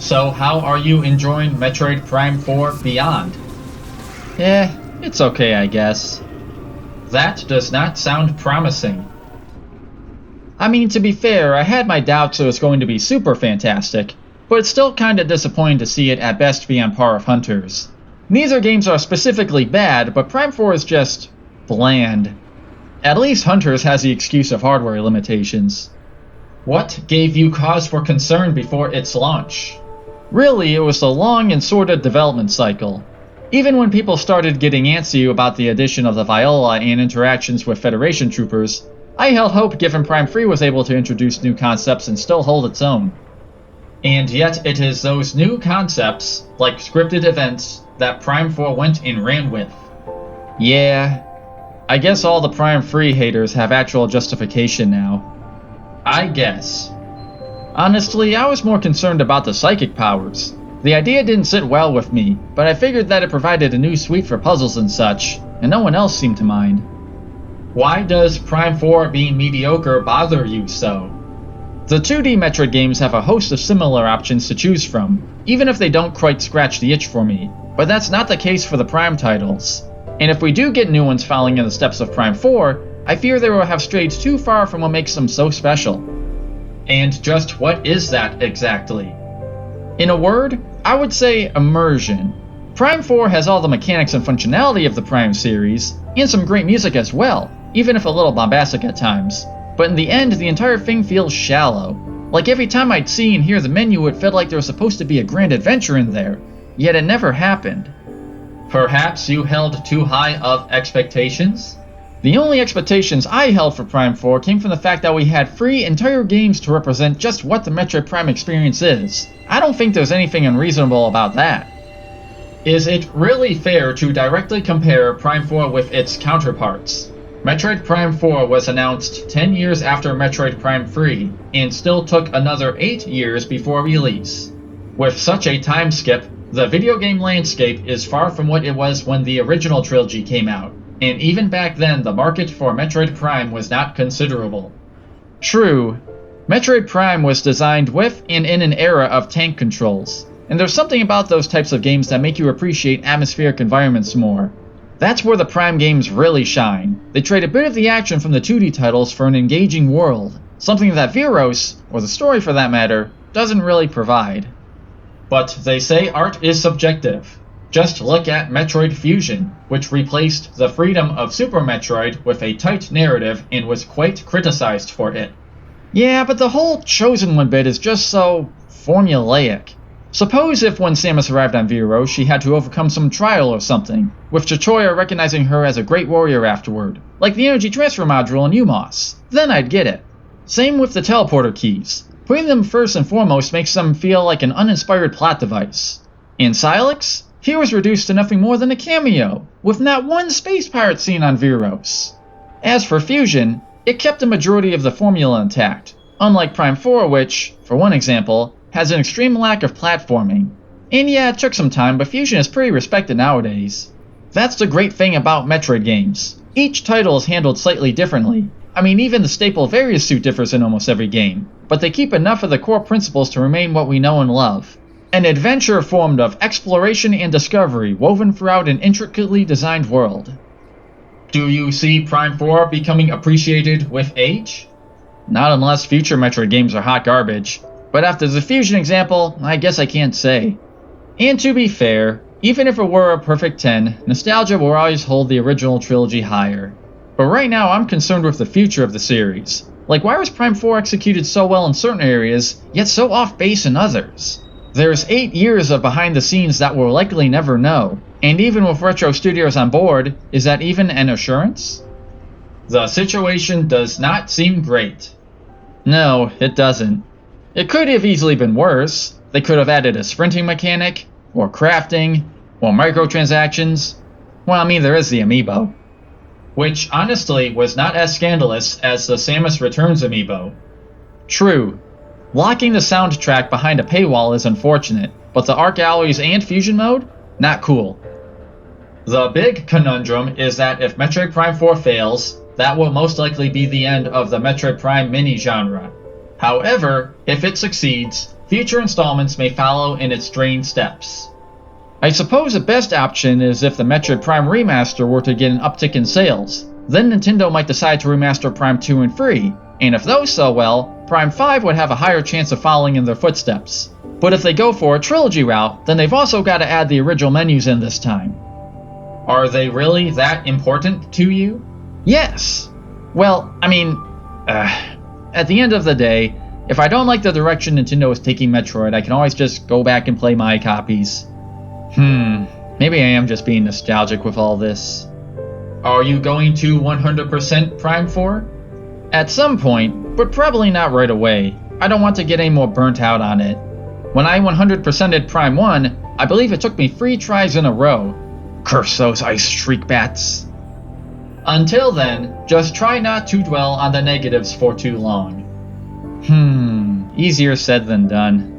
So how are you enjoying Metroid Prime 4 Beyond? It's okay, I guess. That does not sound promising. I mean, to be fair, I had my doubts it was going to be super fantastic, but it's still kinda disappointing to see it at best be on par with Hunters. Neither games are specifically bad, but Prime 4 is just bland. At least Hunters has the excuse of hardware limitations. What gave you cause for concern before its launch? Really, it was the long and sordid development cycle. Even when people started getting antsy about the addition of the Viola and interactions with Federation troopers, I held hope given Prime 3 was able to introduce new concepts and still hold its own. And yet it is those new concepts, like scripted events, that Prime 4 went and ran with. Yeah, I guess all the Prime 3 haters have actual justification now. I guess. Honestly, I was more concerned about the psychic powers. The idea didn't sit well with me, but I figured that it provided a new suite for puzzles and such, and no one else seemed to mind. Why does Prime 4 being mediocre bother you so? The 2D Metroid games have a host of similar options to choose from, even if they don't quite scratch the itch for me, but that's not the case for the Prime titles. And if we do get new ones following in the steps of Prime 4, I fear they will have strayed too far from what makes them so special. And just what is that exactly? In a word, I would say immersion. Prime 4 has all the mechanics and functionality of the Prime series, and some great music as well, even if a little bombastic at times. But in the end, the entire thing feels shallow. Like every time I'd see and hear the menu, it felt like there was supposed to be a grand adventure in there, yet it never happened. Perhaps you held too high of expectations? The only expectations I held for Prime 4 came from the fact that we had 3 entire games to represent just what the Metroid Prime experience is. I don't think there's anything unreasonable about that. Is it really fair to directly compare Prime 4 with its counterparts? Metroid Prime 4 was announced 10 years after Metroid Prime 3, and still took another 8 years before release. With such a time skip, the video game landscape is far from what it was when the original trilogy came out, and even back then the market for Metroid Prime was not considerable. True. Metroid Prime was designed with and in an era of tank controls, and there's something about those types of games that make you appreciate atmospheric environments more. That's where the Prime games really shine. They trade a bit of the action from the 2D titles for an engaging world, something that Viros, or the story for that matter, doesn't really provide. But they say art is subjective. Just look at Metroid Fusion, which replaced the freedom of Super Metroid with a tight narrative and was quite criticized for it. Yeah, but the whole Chosen One bit is just so formulaic. Suppose if when Samus arrived on Viros, she had to overcome some trial or something, with Chochoya recognizing her as a great warrior afterward, like the energy transfer module in Umos. Then I'd get it. Same with the teleporter keys. Putting them first and foremost makes them feel like an uninspired plot device. In Sylix, he was reduced to nothing more than a cameo, with not one space pirate scene on Viros. As for Fusion, it kept the majority of the formula intact, unlike Prime 4 which, for one example, has an extreme lack of platforming. And yeah, it took some time, but Fusion is pretty respected nowadays. That's the great thing about Metroid games. Each title is handled slightly differently. I mean, even the staple Various suit differs in almost every game, but they keep enough of the core principles to remain what we know and love. An adventure formed of exploration and discovery woven throughout an intricately designed world. Do you see Prime 4 becoming appreciated with age? Not unless future Metroid games are hot garbage. But after the Fusion example, I guess I can't say. And to be fair, even if it were a perfect 10, nostalgia will always hold the original trilogy higher. But right now I'm concerned with the future of the series. Like, why was Prime 4 executed so well in certain areas, yet so off base in others? There's 8 years of behind the scenes that we'll likely never know, and even with Retro Studios on board, is that even an assurance? The situation does not seem great. No, it doesn't. It could have easily been worse. They could have added a sprinting mechanic, or crafting, or microtransactions. Well, I mean, there is the amiibo. Which honestly was not as scandalous as the Samus Returns amiibo. True. Locking the soundtrack behind a paywall is unfortunate, but the Arc Alloys and Fusion mode? Not cool. The big conundrum is that if Metroid Prime 4 fails, that will most likely be the end of the Metroid Prime mini-genre. However, if it succeeds, Future installments may follow in its strange steps. I suppose the best option is if the Metroid Prime Remaster were to get an uptick in sales. Then Nintendo might decide to remaster Prime 2 and 3, and if those sell well, Prime 5 would have a higher chance of following in their footsteps. But if they go for a trilogy route, then they've also got to add the original menus in this time. Are they really that important to you? Yes. Well, I mean, at the end of the day, if I don't like the direction Nintendo is taking Metroid, I can always just go back and play my copies. Maybe I am just being nostalgic with all this. Are you going to 100% Prime 4? At some point, but probably not right away. I don't want to get any more burnt out on it. When I 100%ed Prime 1, I believe it took me 3 tries in a row. Curse those ice shriek bats. Until then, just try not to dwell on the negatives for too long. Easier said than done.